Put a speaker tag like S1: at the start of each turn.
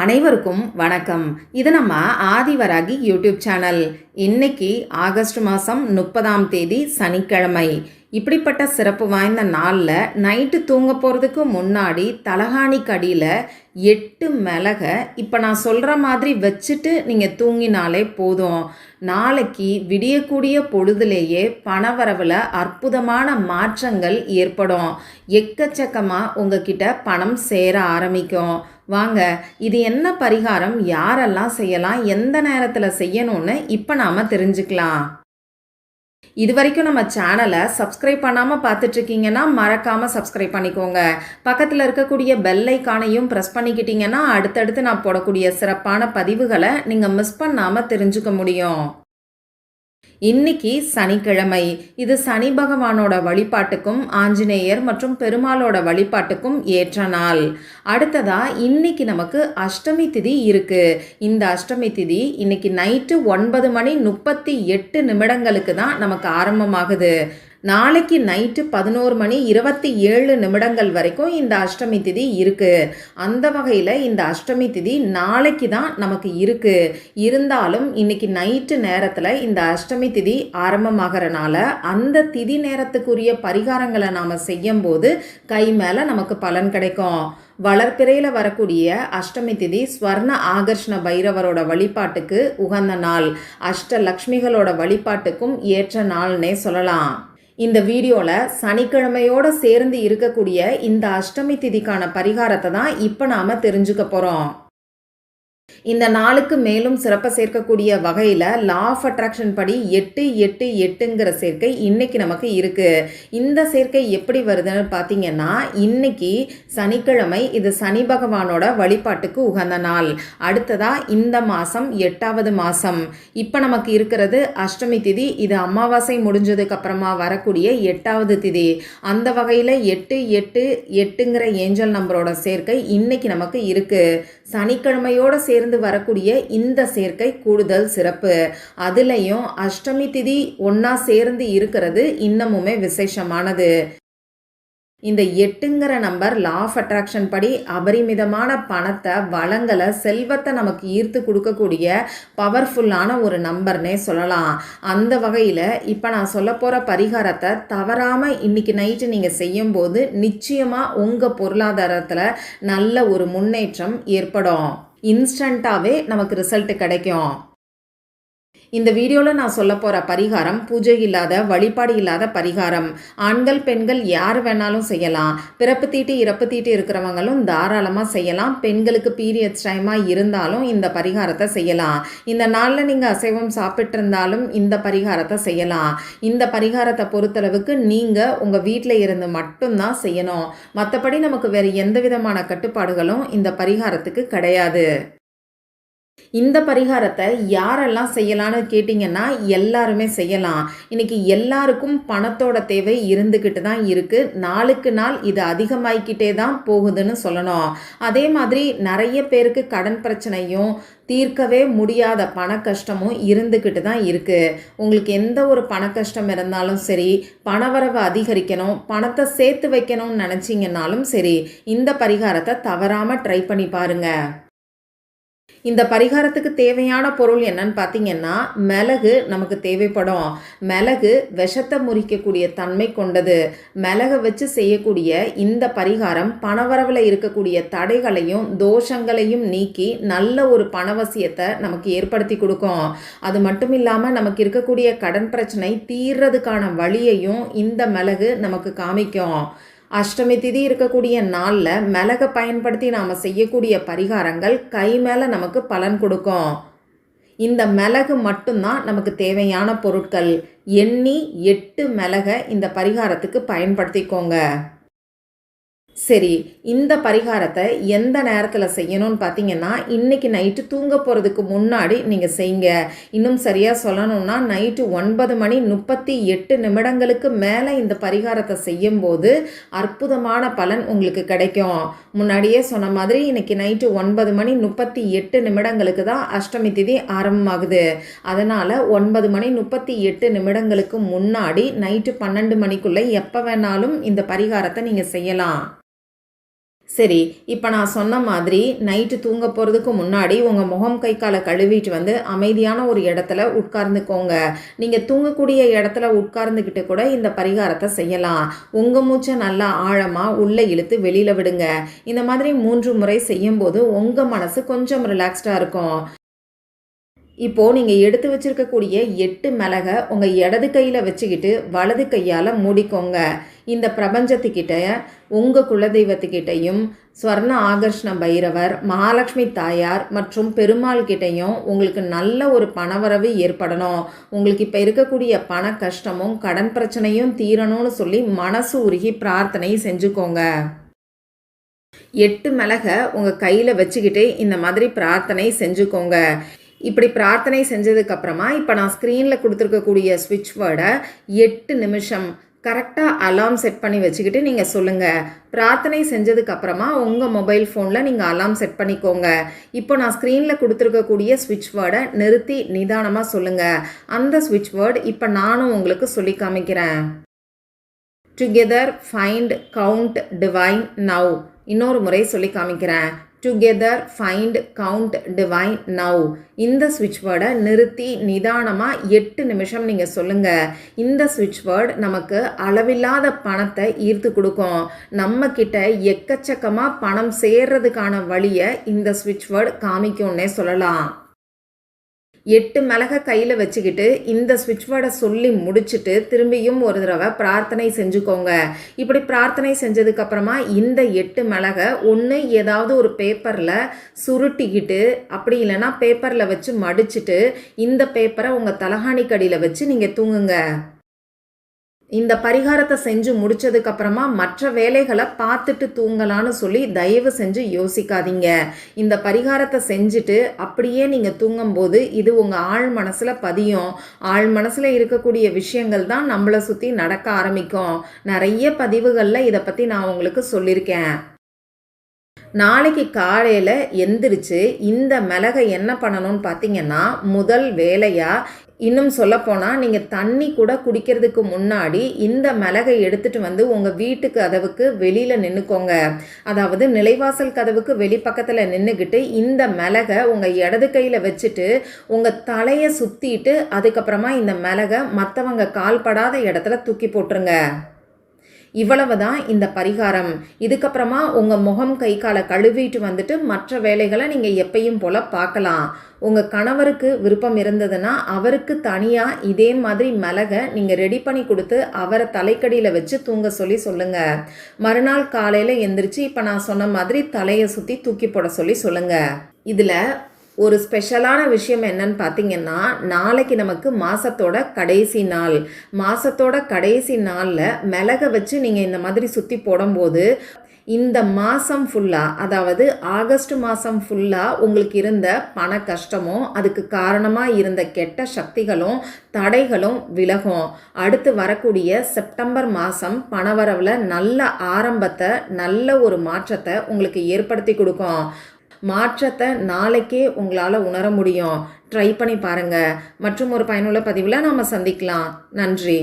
S1: அனைவருக்கும் வணக்கம். இது நம்ம ஆதிவராகி யூடியூப் சேனல். இன்னைக்கு ஆகஸ்ட் மாதம் 30ஆம் தேதி சனிக்கிழமை. இப்படிப்பட்ட சிறப்பு வாய்ந்த நாளில் நைட்டு தூங்க போகிறதுக்கு முன்னாடி தலகாணிக்கு அடியில் 8 மிளகை இப்போ நான் சொல்கிற மாதிரி வச்சுட்டு நீங்கள் தூங்கினாலே போதும். நாளைக்கு விடியக்கூடிய பொழுதுலேயே பணவரவில் அற்புதமான மாற்றங்கள் ஏற்படும். எக்கச்சக்கமாக உங்ககிட்ட பணம் சேர ஆரம்பிக்கும். வாங்க, இது என்ன பரிகாரம், யாரெல்லாம் செய்யலாம், எந்த நேரத்தில் செய்யணும்னு இப்போ நாம் தெரிஞ்சுக்கலாம். இது வரைக்கும் நம்ம சேனலை சப்ஸ்கிரைப் பண்ணாமல் பார்த்துட்ருக்கீங்கன்னா மறக்காமல் சப்ஸ்கிரைப் பண்ணிக்கோங்க. பக்கத்தில் இருக்கக்கூடிய பெல் ஐக்கானையும் ப்ரெஸ் பண்ணிக்கிட்டீங்கன்னா அடுத்தடுத்து நான் போடக்கூடிய சிறப்பான பதிவுகளை நீங்கள் மிஸ் பண்ணாமல் தெரிஞ்சுக்க முடியும். இன்னைக்கு சனிக்கிழமை. இது சனி பகவானோட வழிபாட்டுக்கும் ஆஞ்சநேயர் மற்றும் பெருமாளோட வழிபாட்டுக்கும் ஏற்ற நாள். அடுத்ததா இன்னைக்கு நமக்கு அஷ்டமி திதி இருக்கு. இந்த அஷ்டமி திதி இன்னைக்கு நைட்டு 9:38 தான் நமக்கு ஆரம்பமாகுது. நாளைக்கு நைட்டு 11:27 வரைக்கும் இந்த அஷ்டமி திதி இருக்கு. அந்த வகையில் இந்த அஷ்டமி திதி நாளைக்கு தான் நமக்கு இருக்கு. இருந்தாலும் இன்னைக்கு நைட்டு நேரத்தில் இந்த அஷ்டமி திதி ஆரம்பமாகறனால அந்த திதி நேரத்துக்குரிய பரிகாரங்களை நாம் செய்யும் போது கை மேலே நமக்கு பலன் கிடைக்கும். வளர்ப்பிறையில் வரக்கூடிய அஷ்டமி திதி ஸ்வர்ண ஆகர்ஷண பைரவரோட வழிபாட்டுக்கு உகந்த நாள். அஷ்டலக்ஷ்மிகளோட வழிபாட்டுக்கும் ஏற்ற நாள்னே சொல்லலாம். இந்த வீடியோவில் சனிக்கிழமையோடு சேர்ந்து இருக்கக்கூடிய இந்த அஷ்டமி திதிக்கான பரிகாரத்தை தான் இப்போ நாம் தெரிஞ்சுக்க போகிறோம். இந்த நாளுக்கு மேலும் சிறப்பை சேர்க்கக்கூடிய வகையில் லா ஆஃப் அட்ராக்ஷன் படி 888ங்கிற சேர்க்கை இன்னைக்கு நமக்கு இருக்குது. இந்த சேர்க்கை எப்படி வருதுன்னு பார்த்தீங்கன்னா, இன்னைக்கு சனிக்கிழமை, இது சனி பகவானோட வழிபாட்டுக்கு உகந்த நாள். அடுத்ததாக இந்த மாதம் 8வது மாதம். இப்போ நமக்கு இருக்கிறது அஷ்டமி திதி. இது அமாவாசை முடிஞ்சதுக்கு அப்புறமா வரக்கூடிய 8வது திதி. அந்த வகையில் 888ங்கிற ஏஞ்சல் நம்பரோட சேர்க்கை இன்னைக்கு நமக்கு இருக்குது. சனிக்கிழமையோடு சேர்ந்து வரக்கூடிய இந்த சேர்க்கை கூடுதல் சிறப்பு. அதுலேயும் அஷ்டமி திதி ஒன்றா சேர்ந்து இருக்கிறது இன்னமுமே விசேஷமானது. இந்த 8ங்கிற நம்பர் லா ஆஃப் அட்ராக்ஷன் படி அபரிமிதமான பணத்தை, வளங்களை, செல்வத்தை நமக்கு ஈர்த்து கொடுக்கக்கூடிய பவர்ஃபுல்லான ஒரு நம்பர்னே சொல்லலாம். அந்த வகையில் இப்போ நான் சொல்ல போகிற பரிகாரத்தை தவறாமல் இன்னைக்கு நைட்டு நீங்கள் செய்யும்போது நிச்சயமாக உங்கள் பொருளாதாரத்தில் நல்ல ஒரு முன்னேற்றம் ஏற்படும். இன்ஸ்டண்ட்டாகவே நமக்கு ரிசல்ட் கிடைக்கும். இந்த வீடியோவில் நான் சொல்ல போகிற பரிகாரம் பூஜை இல்லாத, வழிபாடு இல்லாத பரிகாரம். ஆண்கள் பெண்கள் யார் வேணாலும் செய்யலாம். பிறப்பு தீட்டு இறப்பு தீட்டு இருக்கிறவங்களும் தாராளமாக செய்யலாம். பெண்களுக்கு பீரியட்ஸ் டைமாக இருந்தாலும் இந்த பரிகாரத்தை செய்யலாம். இந்த நாளில் நீங்கள் அசைவம் சாப்பிட்ருந்தாலும் இந்த பரிகாரத்தை செய்யலாம். இந்த பரிகாரத்தை பொறுத்தளவுக்கு நீங்கள் உங்கள் வீட்டில் இருந்து மட்டும்தான் செய்யணும். மற்றபடி நமக்கு வேறு எந்த விதமான கட்டுப்பாடுகளும் இந்த பரிகாரத்துக்கு கிடையாது. இந்த பரிகாரத்தை யாரெல்லாம் செய்யலான்னு கேட்டிங்கன்னா எல்லாருமே செய்யலாம். இன்றைக்கி எல்லாருக்கும் பணத்தோட தேவை இருந்துக்கிட்டு தான் இருக்குது. நாளுக்கு நாள் இது அதிகமாகிக்கிட்டே தான் போகுதுன்னு சொல்லணும். அதே மாதிரி நிறைய பேருக்கு கடன் பிரச்சனையும் தீர்க்கவே முடியாத பண கஷ்டமும் இருந்துக்கிட்டு தான் இருக்குது. உங்களுக்கு எந்த ஒரு பண கஷ்டம் இருந்தாலும் சரி, பணவரவை அதிகரிக்கணும், பணத்தை சேர்த்து வைக்கணும்னு நினச்சிங்கன்னாலும் சரி, இந்த பரிகாரத்தை தவறாமல் ட்ரை பண்ணி பாருங்கள். இந்த பரிகாரத்துக்கு தேவையான பொருள் என்னன்னு பார்த்தீங்கன்னா, மிளகு நமக்கு தேவைப்படும். மிளகு விஷத்தை முறிக்கக்கூடிய தன்மை கொண்டது. மிளகை வச்சு செய்யக்கூடிய இந்த பரிகாரம் பணவரவில் இருக்கக்கூடிய தடைகளையும் தோஷங்களையும் நீக்கி நல்ல ஒரு பணவசியத்தை நமக்கு ஏற்படுத்தி கொடுக்கும். அது மட்டும் இல்லாமல் நமக்கு இருக்கக்கூடிய கடன் பிரச்சனை தீர்றதுக்கான வழியையும் இந்த மிளகு நமக்கு காமிக்கும். அஷ்டமி திதி இருக்கக்கூடிய நாளில் மிளகை பயன்படுத்தி நாம் செய்யக்கூடிய பரிகாரங்கள் கை மேலே நமக்கு பலன் கொடுக்கும். இந்த மிளகு மட்டும்தான் நமக்கு தேவையான பொருட்கள். எண்ணி 8 மிளகை இந்த பரிகாரத்துக்கு பயன்படுத்திக்கோங்க. சரி, இந்த பரிகாரத்தை எந்த நேரத்தில் செய்யணும்னு பார்த்தீங்கன்னா, இன்றைக்கி நைட்டு தூங்க போகிறதுக்கு முன்னாடி நீங்கள் செய்யுங்க. இன்னும் சரியாக சொல்லணும்னா நைட்டு 9:38 மேலே இந்த பரிகாரத்தை செய்யும்போது அற்புதமான பலன் உங்களுக்கு கிடைக்கும். முன்னாடியே சொன்ன மாதிரி இன்றைக்கி நைட்டு 9:38 தான் அஷ்டமி திதி ஆரம்பமாகுது. அதனால் 9:38 முன்னாடி நைட்டு 12 மணிக்குள்ளே எப்போ வேணாலும் இந்த பரிகாரத்தை நீங்கள் செய்யலாம். சரி, இப்போ நான் சொன்ன மாதிரி நைட்டு தூங்க போகிறதுக்கு முன்னாடி உங்கள் முகம் கை காலை கழுவிட்டு வந்து அமைதியான ஒரு இடத்துல உட்கார்ந்துக்கோங்க. நீங்கள் தூங்கக்கூடிய இடத்துல உட்கார்ந்துக்கிட்டு கூட இந்த பரிகாரத்தை செய்யலாம். உங்கள் மூச்சை நல்லா ஆழமாக உள்ளே இழுத்து வெளியில் விடுங்க. இந்த மாதிரி 3 முறை செய்யும்போது உங்கள் மனசு கொஞ்சம் ரிலாக்ஸ்டாக இருக்கும். இப்போது நீங்கள் எடுத்து வச்சிருக்கக்கூடிய 8 மிளகை உங்கள் இடது கையில் வச்சுக்கிட்டு வலது கையால் மூடிக்கோங்க. இந்த பிரபஞ்சத்துக்கிட்ட உங்கள் குலதெய்வத்துக்கிட்டையும் ஸ்வர்ண ஆகர்ஷ்ண பைரவர், மகாலட்சுமி தாயார் மற்றும் பெருமாள் கிட்டையும் உங்களுக்கு நல்ல ஒரு பணவரவு ஏற்படணும், உங்களுக்கு இப்போ இருக்கக்கூடிய பண கஷ்டமும் கடன் பிரச்சனையும் தீரணும்னு சொல்லி மனசு உருகி பிரார்த்தனை செஞ்சுக்கோங்க. 8 மிளகை உங்கள் கையில் வச்சுக்கிட்டு இந்த மாதிரி பிரார்த்தனை செஞ்சுக்கோங்க. இப்படி பிரார்த்தனை செஞ்சதுக்கப்புறமா இப்போ நான் ஸ்க்ரீனில் கொடுத்துருக்கக்கூடிய ஸ்விட்ச் வேர்டை 8 நிமிஷம் கரெக்டாக அலாம் செட் பண்ணி வச்சுக்கிட்டு நீங்கள் சொல்லுங்கள். பிரார்த்தனை செஞ்சதுக்கப்புறமா உங்கள் மொபைல் ஃபோனில் நீங்கள் அலாம் செட் பண்ணிக்கோங்க. இப்போ நான் ஸ்க்ரீனில் கொடுத்துருக்கக்கூடிய ஸ்விட்ச் வேர்டை நிறுத்தி நிதானமாக சொல்லுங்கள். அந்த ஸ்விட்ச் வேர்டு இப்போ நானும் உங்களுக்கு சொல்லி காமிக்கிறேன். Together, find, count, divine, now. இன்னொரு முறை சொல்லி காமிக்கிறேன். Together, find, count, divine, now. இந்த ஸ்விட்ச் வேர்டை நிறுத்தி நிதானமாக 8 நிமிஷம் நீங்கள் சொல்லுங்கள். இந்த ஸ்விட்ச் வேர்டு நமக்கு அளவில்லாத பணத்தை ஈர்த்து கொடுக்கும். நம்மக்கிட்ட எக்கச்சக்கமாக பணம் சேர்றதுக்கான வழியை இந்த ஸ்விட்ச் வேர்டு காமிக்கும்னே சொல்லலாம். 8 மிளகை கையில் வச்சுக்கிட்டு இந்த ஸ்விட்ச் வேர்டை சொல்லி முடிச்சுட்டு திரும்பியும் ஒரு தடவை பிரார்த்தனை செஞ்சுக்கோங்க. இப்படி பிரார்த்தனை செஞ்சதுக்கப்புறமா இந்த 8 மிளகை ஒன்று ஏதாவது ஒரு பேப்பரில் சுருட்டிக்கிட்டு, அப்படி இல்லைன்னா பேப்பரில் வச்சு மடிச்சுட்டு இந்த பேப்பரை உங்கள் தலகாணிக்கடியில் வச்சு நீங்கள் தூங்குங்க. இந்த பரிகாரத்தை செஞ்சு முடிச்சதுக்கப்புறமா மற்ற வேலைகளை பார்த்துட்டு தூங்கலான்னு சொல்லி தயவு செஞ்சு யோசிக்காதீங்க. இந்த பரிகாரத்தை செஞ்சுட்டு அப்படியே நீங்கள் தூங்கும்போது இது உங்கள் ஆழ் மனசில் பதியும். ஆழ் மனசில் இருக்கக்கூடிய விஷயங்கள் தான் நம்மளை சுற்றி நடக்க ஆரம்பிக்கும். நிறைய பதிவுகளில் இதை பற்றி நான் உங்களுக்கு சொல்லியிருக்கேன். நாளைக்கு காலையில் எந்திரிச்சு இந்த மிளகை என்ன பண்ணணும்னு பார்த்தீங்கன்னா, முதல் வேலையாக இன்னும் சொல்லப்போனால் நீங்கள் தண்ணி கூட குடிக்கிறதுக்கு முன்னாடி இந்த மிளகை எடுத்துகிட்டு வந்து உங்கள் வீட்டு கதவுக்கு வெளியில் நின்றுக்கோங்க. அதாவது நிலைவாசல் கதவுக்கு வெளிப்பக்கத்தில் நின்றுக்கிட்டு இந்த மிளகை உங்கள் இடது கையில் வச்சுட்டு உங்கள் தலையை சுற்றிட்டு அதுக்கப்புறமா இந்த மிளகை மற்றவங்க கால்படாத இடத்துல தூக்கி போட்டுருங்க. இவ்வளவு தான் இந்த பரிகாரம். இதுக்கப்புறமா உங்கள் முகம் கை காலை கழுவிட்டு வந்துட்டு மற்ற வேலைகளை நீங்கள் எப்பயும் போல் பார்க்கலாம். உங்கள் கணவருக்கு விருப்பம் இருந்ததுன்னா அவருக்கு தனியாக இதே மாதிரி மிளகை நீங்கள் ரெடி பண்ணி கொடுத்து அவரை தலைக்கடியில் வச்சு தூங்க சொல்லி சொல்லுங்கள். மறுநாள் காலையில் எந்திரிச்சு இப்போ நான் சொன்ன மாதிரி தலையை சுற்றி தூக்கி போட சொல்லி சொல்லுங்கள். இதில் ஒரு ஸ்பெஷலான விஷயம் என்னன்னு பார்த்தீங்கன்னா, நாளைக்கு நமக்கு மாதத்தோட கடைசி நாள். மாதத்தோட கடைசி நாளில் மிளகை வச்சு நீங்கள் இந்த மாதிரி சுற்றி போடும்போது இந்த மாதம் ஃபுல்லாக, அதாவது ஆகஸ்ட் மாதம் ஃபுல்லாக உங்களுக்கு இருந்த பண கஷ்டமும் அதுக்கு காரணமாக இருந்த கெட்ட சக்திகளும் தடைகளும் விலகும். அடுத்து வரக்கூடிய செப்டம்பர் மாதம் பணவரவில் நல்ல ஆரம்பத்தை, நல்ல ஒரு மாற்றத்தை உங்களுக்கு ஏற்படுத்தி கொடுக்கும். மாற்றத்தை நாளைக்கே உங்களால் உணர முடியும். ட்ரை பண்ணி பாருங்கள். மற்றும் ஒரு பயனுள்ள பதிவில் நாம் சந்திக்கலாம். நன்றி.